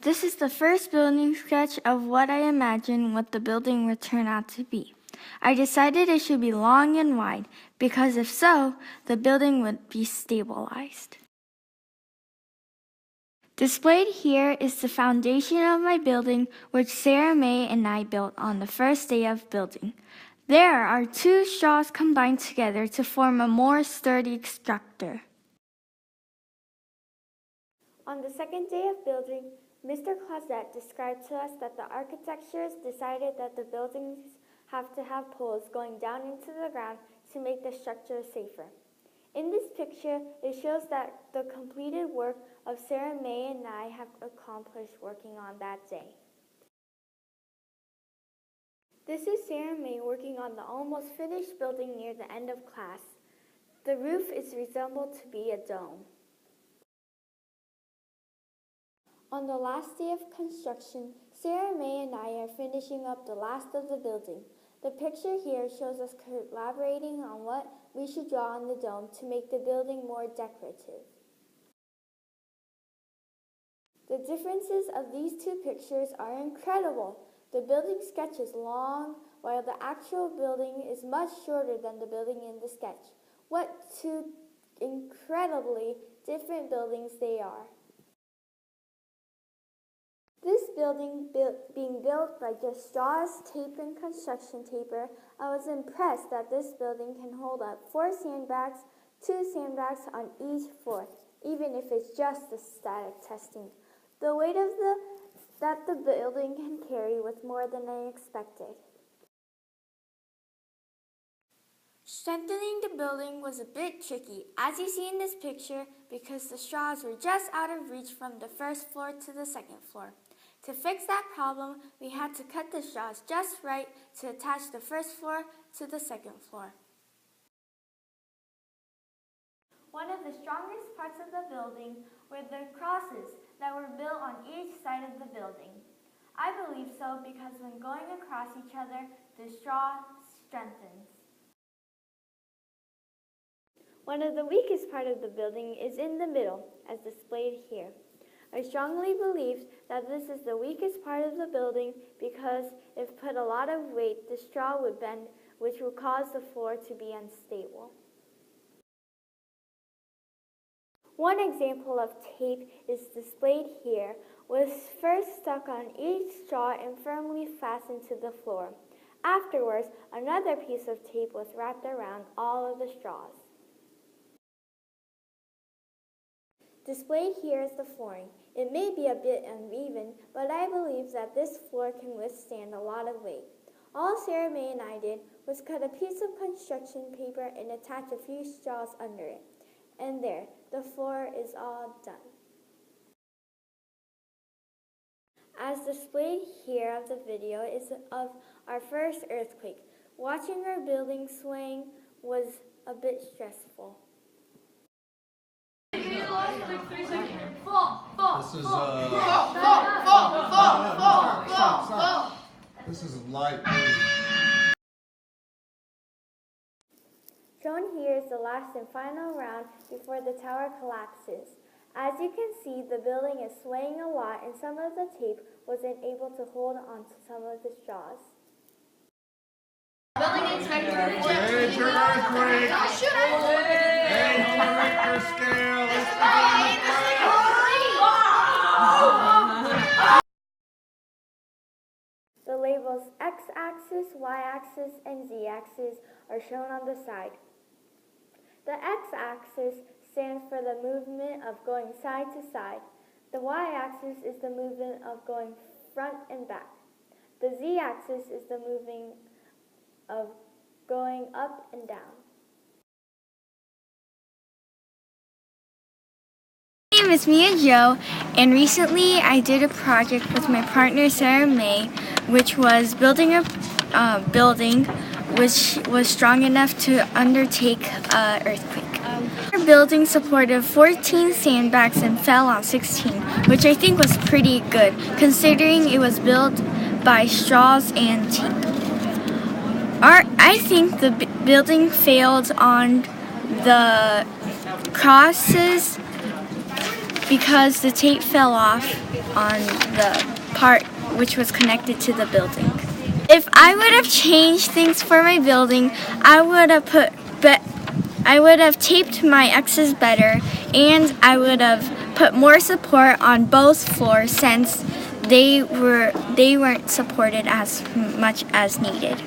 This is the first building sketch of what I imagine what the building would turn out to be. I decided it should be long and wide, because if so, the building would be stabilized. Displayed here is the foundation of my building, which Sarahmae and I built on the first day of building. There are 2 straws combined together to form a more sturdy structure. On the second day of building, Mr. Closet described to us that the architects decided that the buildings have to have poles going down into the ground to make the structure safer. In this picture, it shows that the completed work of Sarahmae and I have accomplished working on that day. This is Sarahmae working on the almost finished building near the end of class. The roof is resembled to be a dome. On the last day of construction, Sarahmae and I are finishing up the last of the building. The picture here shows us collaborating on what we should draw on the dome to make the building more decorative. The differences of these 2 pictures are incredible. The building sketch is long, while the actual building is much shorter than the building in the sketch. What 2 incredibly different buildings they are. This building being built by just straws, tape, and construction paper, I was impressed that this building can hold up 4 sandbags, 2 sandbags on each floor, even if it's just the static testing. The weight of that the building can carry was more than I expected. Strengthening the building was a bit tricky, as you see in this picture, because the straws were just out of reach from the first floor to the second floor. To fix that problem, we had to cut the straws just right to attach the first floor to the second floor. One of the strongest parts of the building were the crosses that were built on each side of the building. I believe so because when going across each other, the straw strengthens. One of the weakest part of the building is in the middle, as displayed here. I strongly believe that this is the weakest part of the building because if put a lot of weight, the straw would bend, which will cause the floor to be unstable. One example of tape is displayed here, was first stuck on each straw and firmly fastened to the floor. Afterwards, another piece of tape was wrapped around all of the straws. Displayed here is the flooring. It may be a bit uneven, but I believe that this floor can withstand a lot of weight. All Sarahmae and I did was cut a piece of construction paper and attach a few straws under it. And there, the floor is all done. As displayed here of the video is of our first earthquake. Watching our building swaying was a bit stressful. This is light. Shown here is the last and final round before the tower collapses. As you can see, the building is swaying a lot and some of the tape wasn't able to hold on to some of the straws. Building inspector report. Major earthquake. Hey, on the Richter scale. It's The labels x-axis, y-axis, and z-axis are shown on the side. The x-axis stands for the movement of going side to side. The y-axis is the movement of going front and back. The z-axis is the moving of going up and down. My name is Mia Jo, and recently I did a project with my partner Sarahmae, which was building a building which was strong enough to undertake an earthquake. Our building supported 14 sandbags and fell on 16, which I think was pretty good, considering it was built by straws and tape. I think the building failed on the crosses because the tape fell off on the part which was connected to the building. If I would have changed things for my building, I would have taped my X's better, and I would have put more support on both floors since they weren't supported as much as needed.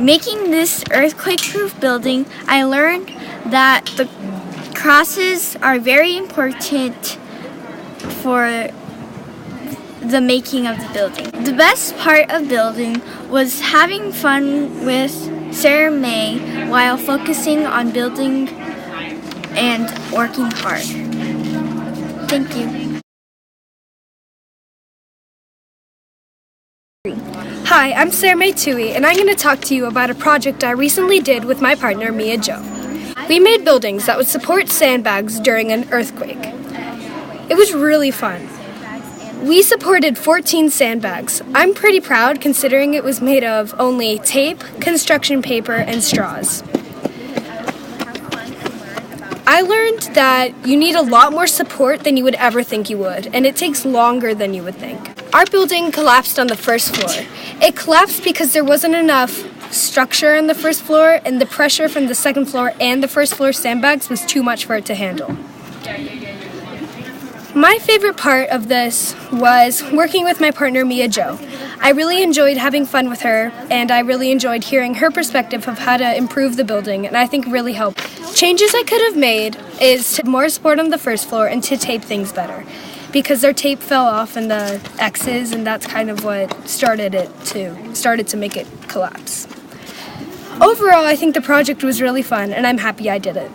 Making this earthquake-proof building, I learned that the crosses are very important for the making of the building. The best part of building was having fun with Sarahmae while focusing on building and working hard. Thank you. Hi, I'm Sarahmae Tui, and I'm going to talk to you about a project I recently did with my partner Mia Jo. We made buildings that would support sandbags during an earthquake. It was really fun. We supported 14 sandbags. I'm pretty proud considering it was made of only tape, construction paper, and straws. I learned that you need a lot more support than you would ever think you would, and it takes longer than you would think. Our building collapsed on the first floor. It collapsed because there wasn't enough structure on the first floor, and the pressure from the second floor and the first floor sandbags was too much for it to handle. My favorite part of this was working with my partner Mia Jo. I really enjoyed having fun with her, and I really enjoyed hearing her perspective of how to improve the building, and I think really helped. Changes I could have made is to more support on the first floor and to tape things better, because their tape fell off in the X's, and that's kind of what started to make it collapse. Overall, I think the project was really fun, and I'm happy I did it.